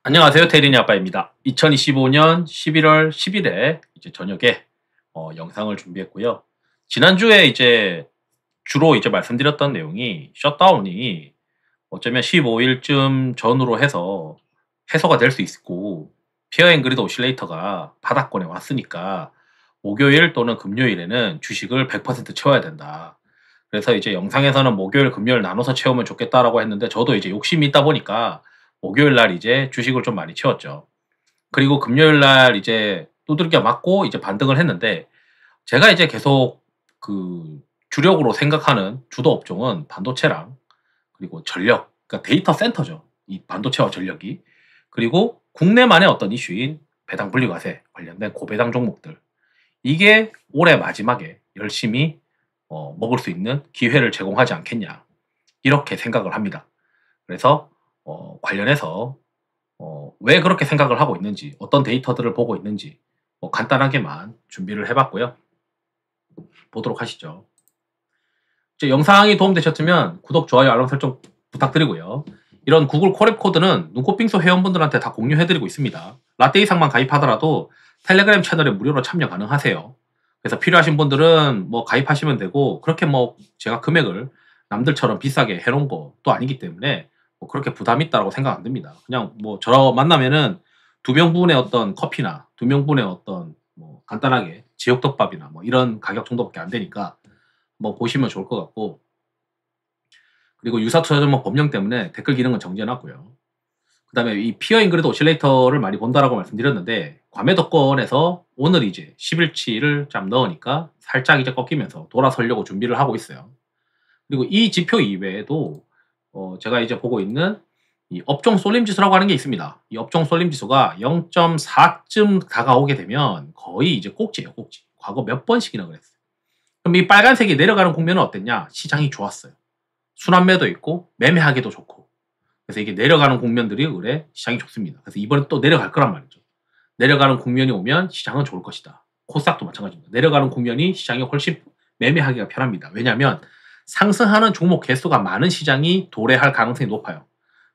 안녕하세요. 테린이 아빠입니다. 2025년 11월 10일에 이제 저녁에 영상을 준비했고요. 지난주에 이제 주로 이제 말씀드렸던 내용이 셧다운이 어쩌면 15일쯤 전후로 해서 해소가 될 수 있고 피어 앤 그리드 오실레이터가 바닥권에 왔으니까 목요일 또는 금요일에는 주식을 100% 채워야 된다. 그래서 이제 영상에서는 목요일, 금요일 나눠서 채우면 좋겠다라고 했는데 저도 이제 욕심이 있다 보니까 목요일 날 이제 주식을 좀 많이 채웠죠. 그리고 금요일 날 이제 두들겨 맞고 이제 반등을 했는데 제가 이제 계속 그 주력으로 생각하는 주도 업종은 반도체랑 그리고 전력, 그러니까 데이터 센터죠. 이 반도체와 전력이. 그리고 국내만의 어떤 이슈인 배당 분리과세 관련된 고배당 종목들. 이게 올해 마지막에 열심히 먹을 수 있는 기회를 제공하지 않겠냐. 이렇게 생각을 합니다. 그래서 관련해서 왜 그렇게 생각을 하고 있는지, 어떤 데이터들을 보고 있는지 간단하게만 준비를 해봤고요. 보도록 하시죠. 이제 영상이 도움되셨으면 구독, 좋아요, 알람 설정 부탁드리고요. 이런 구글 콜앱 코드는 눈꽃빙수 회원분들한테 다 공유해드리고 있습니다. 라떼 이상만 가입하더라도 텔레그램 채널에 무료로 참여 가능하세요. 그래서 필요하신 분들은 뭐 가입하시면 되고, 그렇게 뭐 제가 금액을 남들처럼 비싸게 해놓은 것도 아니기 때문에 뭐 그렇게 부담 있다고 생각 안 듭니다. 그냥 뭐 저 만나면은 2명분의 어떤 커피나 2명분의 어떤 뭐 간단하게 제육덮밥이나 뭐 이런 가격 정도밖에 안 되니까 뭐 보시면 좋을 것 같고, 그리고 유사투자정보 법령 때문에 댓글 기능은 정지해놨고요. 그 다음에 이 피어 잉그리드 오실레이터를 많이 본다라고 말씀드렸는데, 과매도권에서 오늘 이제 10일치를 좀 넣으니까 살짝 이제 꺾이면서 돌아서려고 준비를 하고 있어요. 그리고 이 지표 이외에도 제가 이제 보고 있는 이 업종 쏠림지수라고 하는 게 있습니다. 이 업종 쏠림지수가 0.4쯤 다가오게 되면 거의 이제 꼭지예요, 꼭지. 과거 몇 번씩이나 그랬어요. 그럼 이 빨간색이 내려가는 국면은 어땠냐? 시장이 좋았어요. 순환매도 있고 매매하기도 좋고. 그래서 이게 내려가는 국면들이 의뢰 시장이 좋습니다. 그래서 이번에 또 내려갈 거란 말이죠. 내려가는 국면이 오면 시장은 좋을 것이다. 코스닥도 마찬가지입니다. 내려가는 국면이 시장이 훨씬 매매하기가 편합니다. 왜냐하면 상승하는 종목 개수가 많은 시장이 도래할 가능성이 높아요.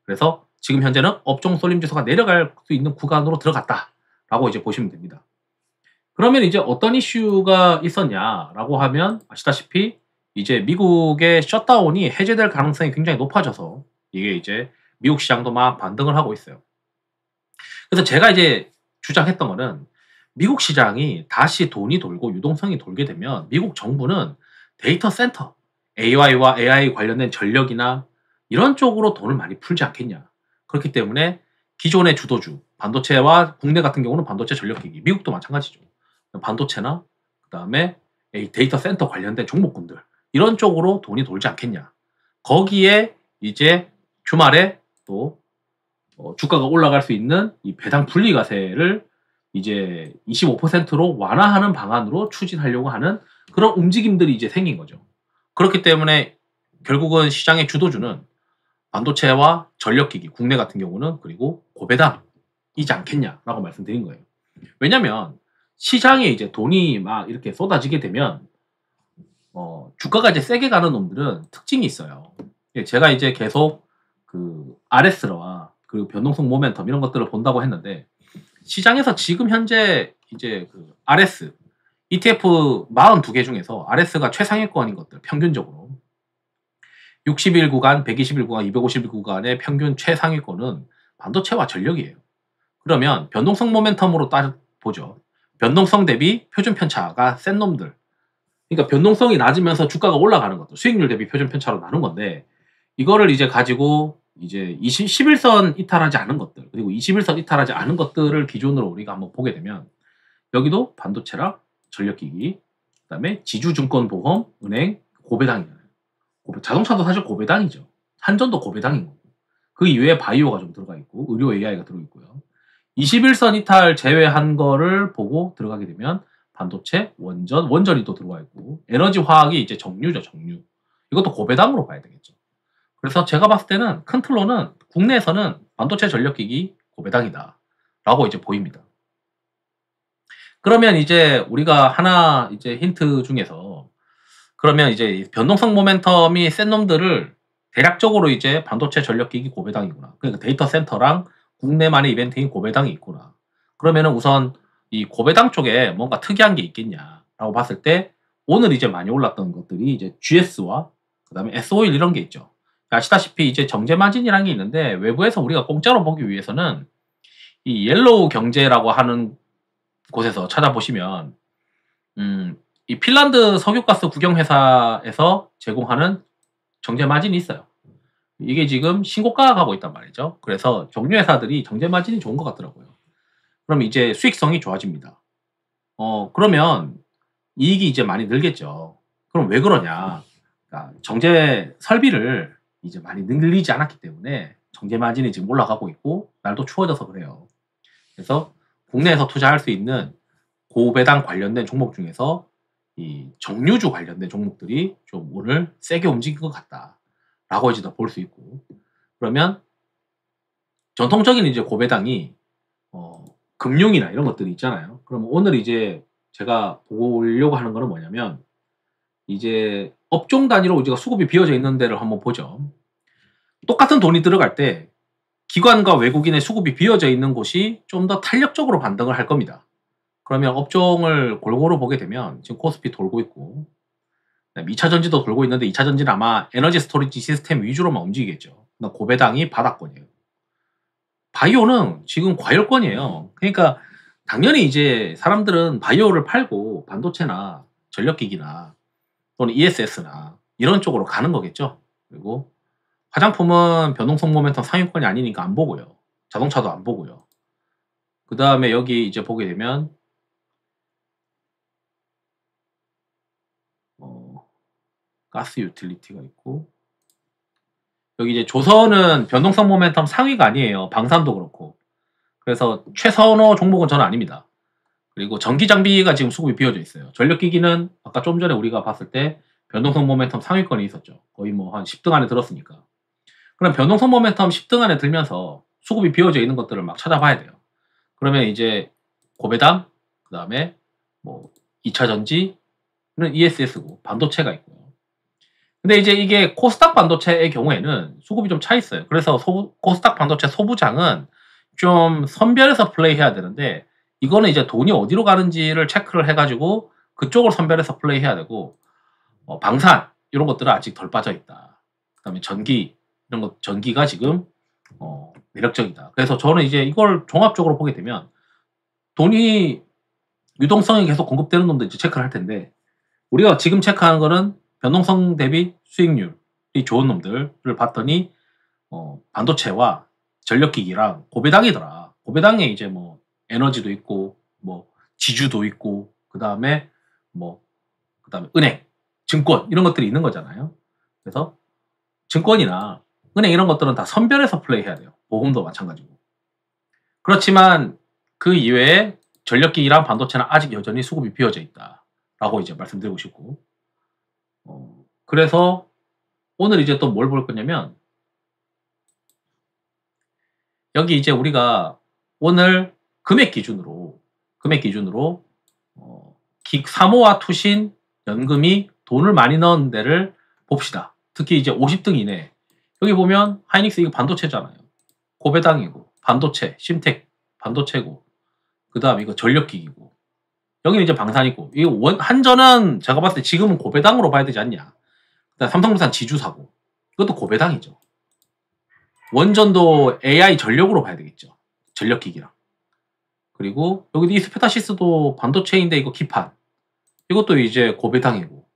그래서 지금 현재는 업종 쏠림지수가 내려갈 수 있는 구간으로 들어갔다라고 이제 보시면 됩니다. 그러면 이제 어떤 이슈가 있었냐라고 하면 아시다시피 이제 미국의 셧다운이 해제될 가능성이 굉장히 높아져서 이게 이제 미국 시장도 막 반등을 하고 있어요. 그래서 제가 이제 주장했던 거는 미국 시장이 다시 돈이 돌고 유동성이 돌게 되면 미국 정부는 데이터 센터, AI와 AI 관련된 전력이나 이런 쪽으로 돈을 많이 풀지 않겠냐. 그렇기 때문에 기존의 주도주, 반도체와 국내 같은 경우는 반도체 전력기기, 미국도 마찬가지죠. 반도체나 그 다음에 데이터 센터 관련된 종목군들, 이런 쪽으로 돈이 돌지 않겠냐. 거기에 이제 주말에 또 주가가 올라갈 수 있는 이 배당 분리과세를 이제 25%로 완화하는 방안으로 추진하려고 하는 그런 움직임들이 이제 생긴 거죠. 그렇기 때문에 결국은 시장의 주도주는 반도체와 전력기기, 국내 같은 경우는 그리고 고배당이지 않겠냐라고 말씀드린 거예요. 왜냐면 시장에 이제 돈이 막 이렇게 쏟아지게 되면 주가가 이제 세게 가는 놈들은 특징이 있어요. 제가 이제 계속 그 RS와 그 변동성 모멘텀 이런 것들을 본다고 했는데, 시장에서 지금 현재 이제 그 RS ETF 42개 중에서 RS가 최상위권인 것들, 평균적으로 60일 구간, 120일 구간, 250일 구간의 평균 최상위권은 반도체와 전력이에요. 그러면 변동성 모멘텀으로 보죠. 변동성 대비 표준 편차가 센 놈들, 그러니까 변동성이 낮으면서 주가가 올라가는 것들, 수익률 대비 표준 편차로 나눈 건데, 이거를 이제 가지고 이제 11선 이탈하지 않은 것들, 그리고 21선 이탈하지 않은 것들을 기준으로 우리가 한번 보게 되면, 여기도 반도체랑 전력기기, 그다음에 지주증권보험, 은행, 고배당이잖아요. 자동차도 사실 고배당이죠. 한전도 고배당인 거고. 그 이외에 바이오가 좀 들어가 있고, 의료 AI가 들어 있고요. 21선 이탈 제외한 거를 보고 들어가게 되면 반도체, 원전이 또 들어와 있고, 에너지 화학이 이제 정유죠, 정유. 이것도 고배당으로 봐야 되겠죠. 그래서 제가 봤을 때는 큰 틀로는 국내에서는 반도체 전력기기 고배당이다 라고 이제 보입니다. 그러면 이제 우리가 하나 이제 힌트 중에서, 그러면 이제 변동성 모멘텀이 센 놈들을 대략적으로 이제 반도체 전력기기 고배당이구나. 그러니까 데이터 센터랑 국내만의 이벤트인 고배당이 있구나. 그러면은 우선 이 고배당 쪽에 뭔가 특이한 게 있겠냐라고 봤을 때 오늘 이제 많이 올랐던 것들이 이제 GS와 그다음에 S-오일 이런 게 있죠. 아시다시피 이제 정제 마진이라는 게 있는데 외부에서 우리가 공짜로 보기 위해서는 이 옐로우 경제라고 하는 곳에서 찾아보시면 이 핀란드 석유가스 국영회사에서 제공하는 정제 마진이 있어요. 이게 지금 신고가가 가고 있단 말이죠. 그래서 정유회사들이 정제 마진이 좋은 것 같더라고요. 그럼 이제 수익성이 좋아집니다. 그러면 이익이 이제 많이 늘겠죠. 그럼 왜 그러냐? 그러니까 정제 설비를 이제 많이 늘리지 않았기 때문에 정제 마진이 지금 올라가고 있고 날도 추워져서 그래요. 그래서 국내에서 투자할 수 있는 고배당 관련된 종목 중에서 이 정유주 관련된 종목들이 좀 오늘 세게 움직인 것 같다라고 이제 볼 수 있고, 그러면 전통적인 이제 고배당이 금융이나 이런 것들이 있잖아요. 그럼 오늘 이제 제가 보려고 하는 거는 뭐냐면 이제 업종 단위로 우리가 수급이 비어져 있는 데를 한번 보죠. 똑같은 돈이 들어갈 때 기관과 외국인의 수급이 비어져 있는 곳이 좀 더 탄력적으로 반등을 할 겁니다. 그러면 업종을 골고루 보게 되면 지금 코스피 돌고 있고 2차 전지도 돌고 있는데 2차 전지는 아마 에너지 스토리지 시스템 위주로만 움직이겠죠. 고배당이 바닥권이에요. 바이오는 지금 과열권이에요. 그러니까 당연히 이제 사람들은 바이오를 팔고 반도체나 전력기기나 또는 ESS나 이런 쪽으로 가는 거겠죠. 그리고 화장품은 변동성 모멘텀 상위권이 아니니까 안 보고요. 자동차도 안 보고요. 그 다음에 여기 이제 보게 되면 가스 유틸리티가 있고 여기 이제 조선은 변동성 모멘텀 상위가 아니에요. 방산도 그렇고. 그래서 최선호 종목은 저는 아닙니다. 그리고 전기 장비가 지금 수급이 비어져 있어요. 전력기기는 아까 좀 전에 우리가 봤을 때 변동성 모멘텀 상위권이 있었죠. 거의 뭐 한 10등 안에 들었으니까. 그럼 변동성 모멘텀 10등 안에 들면서 수급이 비어져 있는 것들을 막 찾아봐야 돼요. 그러면 이제 고배당, 그 다음에 뭐 2차 전지는 ESS고 반도체가 있고요. 근데 이제 이게 코스닥 반도체의 경우에는 수급이 좀 차 있어요. 그래서 코스닥 반도체 소부장은 좀 선별해서 플레이해야 되는데 이거는 이제 돈이 어디로 가는지를 체크를 해가지고 그쪽을 선별해서 플레이해야 되고 방산 이런 것들은 아직 덜 빠져 있다. 그다음에 전기 이런 것 전기가 지금 매력적이다. 그래서 저는 이제 이걸 종합적으로 보게 되면 돈이 유동성이 계속 공급되는 놈도 이제 체크를 할 텐데 우리가 지금 체크하는 거는 변동성 대비 수익률이 좋은 놈들을 봤더니 반도체와 전력기기랑 고배당이더라. 고배당에 이제 뭐 에너지도 있고 뭐 지주도 있고 그다음에 은행, 증권 이런 것들이 있는 거잖아요. 그래서 증권이나 은행 이런 것들은 다 선별해서 플레이해야 돼요. 보험도 마찬가지고. 그렇지만 그 이외에 전력기기랑 반도체는 아직 여전히 수급이 비어져 있다라고 이제 말씀드리고 싶고 그래서 오늘 이제 또 뭘 볼 거냐면 여기 이제 우리가 오늘 금액 기준으로 사모와 투신, 연금이 돈을 많이 넣은 데를 봅시다. 특히 이제 50등 이내 여기 보면 하이닉스 이거 반도체잖아요. 고배당이고 반도체, 심텍 반도체고 그 다음 이거 전력기기고 여기는 이제 방산이고 이거 한전은 제가 봤을 때 지금은 고배당으로 봐야 되지 않냐. 그다음 삼성물산 지주사고 이것도 고배당이죠. 원전도 AI 전력으로 봐야 되겠죠. 전력기기랑. 그리고 여기도 이스페타시스도 반도체인데 이거 기판 이것도 이제 고배당이고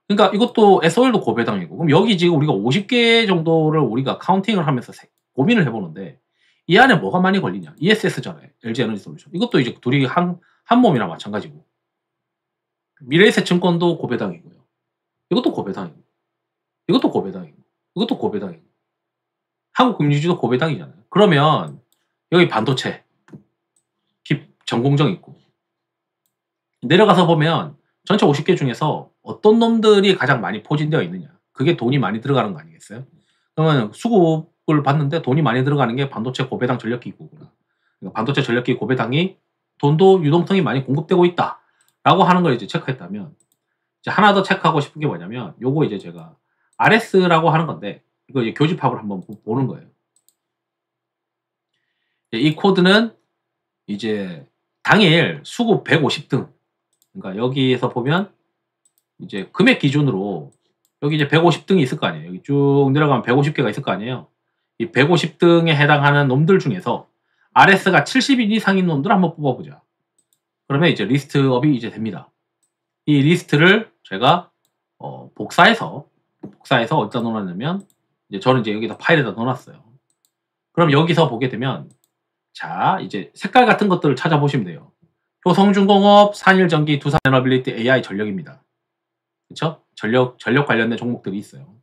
그러니까 이것도 S-오일도 고배당이고 그럼 여기 지금 우리가 50개 정도를 우리가 카운팅을 하면서 고민을 해보는데 이 안에 뭐가 많이 걸리냐. ESS잖아요. LG에너지솔루션. 이것도 이제 둘이 한 몸이나 마찬가지고 미래에셋증권도 고배당이고요. 이것도 고배당이고 이것도 고배당이고 이것도 고배당이고 한국금융지도 고배당이잖아요. 그러면 여기 반도체 전공정 있고 내려가서 보면 전체 50개 중에서 어떤 놈들이 가장 많이 포진되어 있느냐. 그게 돈이 많이 들어가는 거 아니겠어요? 그러면 수급을 봤는데 돈이 많이 들어가는 게 반도체 고배당 전력기구구나. 그러니까 반도체 전력기구 고배당이 돈도 유동성이 많이 공급되고 있다. 라고 하는 걸 이제 체크했다면 이제 하나 더 체크하고 싶은 게 뭐냐면 요거 이제 제가 RS라고 하는 건데 이거 이제 교집합을 한번 보는 거예요. 이 코드는 이제 당일 수급 150등. 그러니까 여기에서 보면 이제 금액 기준으로 여기 이제 150등이 있을 거 아니에요. 여기 쭉 내려가면 150개가 있을 거 아니에요. 이 150등에 해당하는 놈들 중에서 RS가 70인 이상인 놈들 한번 뽑아보자. 그러면 이제 리스트업이 이제 됩니다. 이 리스트를 제가 복사해서 어디다 넣어놨냐면 이제 저는 이제 여기다 파일에다 넣어놨어요. 그럼 여기서 보게 되면 자 이제 색깔 같은 것들을 찾아보시면 돼요. 효성중공업, 산일전기, 두산에너빌리티, AI 전력입니다. 그렇죠? 전력 관련된 종목들이 있어요.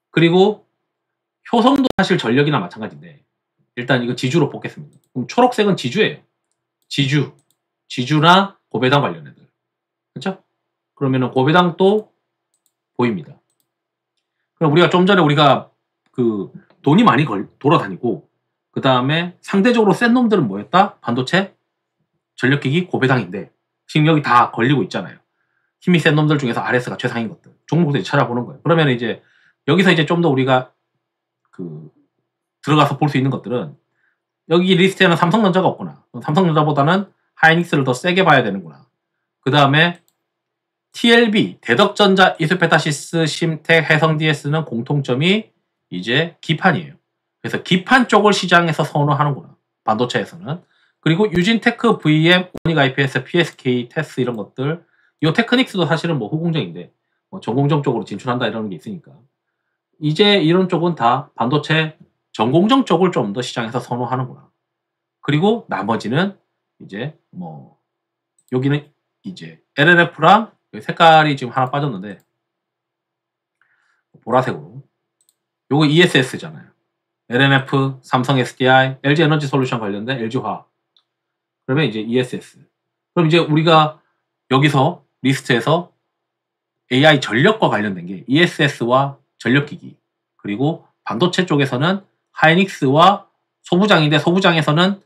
그리고 효성도 사실 전력이나 마찬가지인데 일단 이거 지주로 뽑겠습니다. 그럼 초록색은 지주예요. 지주나 고배당 관련 애들. 그렇죠? 그러면은 고배당도 보입니다. 그럼 우리가 좀 전에 그 돈이 많이 돌아다니고 그 다음에 상대적으로 센 놈들은 뭐였다? 반도체, 전력기기, 고배당인데 지금 여기 다 걸리고 있잖아요. 힘이 센 놈들 중에서 RS가 최상인 것들. 종목들 찾아보는 거예요. 그러면 이제 여기서 이제 좀 더 우리가 들어가서 볼 수 있는 것들은 여기 리스트에는 삼성전자가 없구나. 삼성전자보다는 하이닉스를 더 세게 봐야 되는구나. 그 다음에 TLB, 대덕전자, 이수페타시스, 심텍, 해성DS는 공통점이 이제 기판이에요. 그래서 기판 쪽을 시장에서 선호하는구나. 반도체에서는. 그리고 유진테크, VM, 오닉 IPS, PSK, 테스 이런 것들. 이 테크닉스도 사실은 뭐 후공정인데 전공정 쪽으로 진출한다 이런 게 있으니까. 이제 이런 쪽은 다 반도체 전공정 쪽을 좀 더 시장에서 선호하는구나. 그리고 나머지는 이제 여기는 이제 LNF랑 색깔이 지금 하나 빠졌는데 보라색으로 요거 ESS잖아요. LNF, 삼성 SDI, LG 에너지 솔루션 관련된 LG화학. 그러면 이제 ESS. 그럼 이제 우리가 여기서 리스트에서 AI 전력과 관련된 게 ESS와 전력기기, 그리고 반도체 쪽에서는 하이닉스와 소부장인데 소부장에서는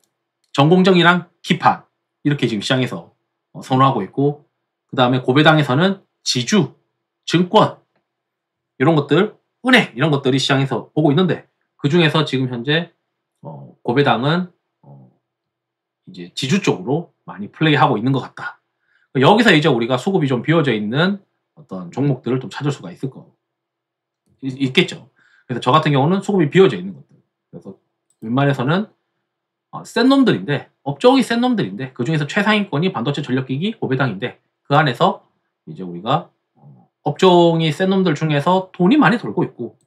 전공정이랑 기판 이렇게 지금 시장에서 선호하고 있고, 그 다음에 고배당에서는 지주, 증권 이런 것들, 은행 이런 것들이 시장에서 보고 있는데 그 중에서 지금 현재 고배당은 이제 지주 쪽으로 많이 플레이하고 있는 것 같다. 여기서 이제 우리가 수급이 좀 비워져 있는 어떤 종목들을 좀 찾을 수가 있겠죠. 그래서 저 같은 경우는 수급이 비워져 있는 것들. 그래서 웬만해서는 센 놈들인데, 업종이 센 놈들인데 그 중에서 최상위권이 반도체, 전력기기, 고배당인데 그 안에서 이제 우리가 업종이 센 놈들 중에서 돈이 많이 돌고 있고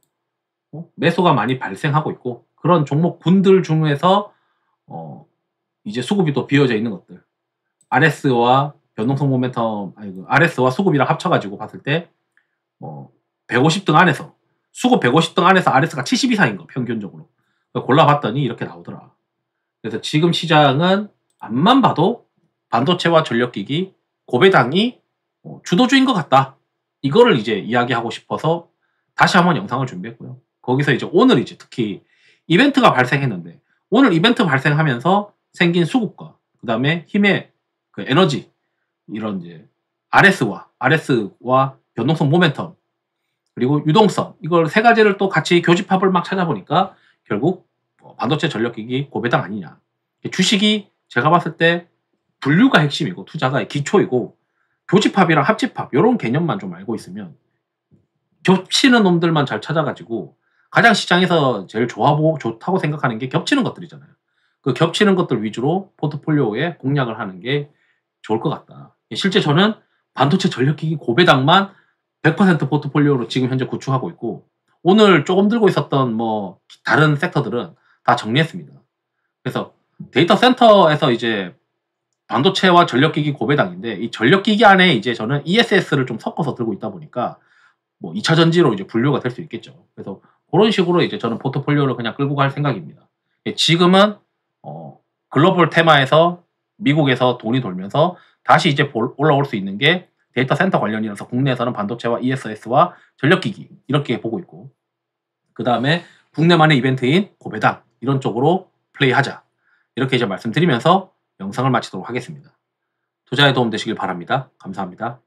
매수가 많이 발생하고 있고 그런 종목군들 중에서 이제 수급이 또 비어져 있는 것들, RS와 변동성 모멘텀, RS와 수급이랑 합쳐가지고 봤을 때 150등 안에서, 수급 150등 안에서 RS가 70 이상인 거 평균적으로 골라봤더니 이렇게 나오더라. 그래서 지금 시장은 앞만 봐도 반도체와 전력기기, 고배당이 주도주인 것 같다. 이거를 이제 이야기하고 싶어서 다시 한번 영상을 준비했고요. 거기서 이제 오늘 이제 특히 이벤트가 발생했는데, 오늘 이벤트 발생하면서 생긴 수급과 그 다음에 힘의 그 에너지, 이런 이제 RS와 변동성 모멘텀, 그리고 유동성, 이걸 세 가지를 또 같이 교집합을 막 찾아보니까 결국 반도체, 전력기기, 고배당 아니냐. 주식이 제가 봤을 때 분류가 핵심이고 투자가 기초이고 교집합이랑 합집합 이런 개념만 좀 알고 있으면, 겹치는 놈들만 잘 찾아가지고 가장 시장에서 제일 좋다고 생각하는 게 겹치는 것들이잖아요. 그 겹치는 것들 위주로 포트폴리오에 공략을 하는 게 좋을 것 같다. 실제 저는 반도체, 전력기기, 고배당만 100% 포트폴리오로 지금 현재 구축하고 있고, 오늘 조금 들고 있었던 다른 섹터들은 다 정리했습니다. 그래서 데이터 센터에서 이제 반도체와 전력기기, 고배당인데 이 전력기기 안에 이제 저는 ESS를 좀 섞어서 들고 있다 보니까 2차 전지로 이제 분류가 될 수 있겠죠. 그래서 그런 식으로 이제 저는 포트폴리오를 그냥 끌고 갈 생각입니다. 지금은 글로벌 테마에서 미국에서 돈이 돌면서 다시 이제 올라올 수 있는 게 데이터 센터 관련이라서 국내에서는 반도체와 ESS와 전력기기 이렇게 보고 있고, 그 다음에 국내만의 이벤트인 고배당 이런 쪽으로 플레이하자, 이렇게 이제 말씀드리면서 영상을 마치도록 하겠습니다. 투자에 도움 되시길 바랍니다. 감사합니다.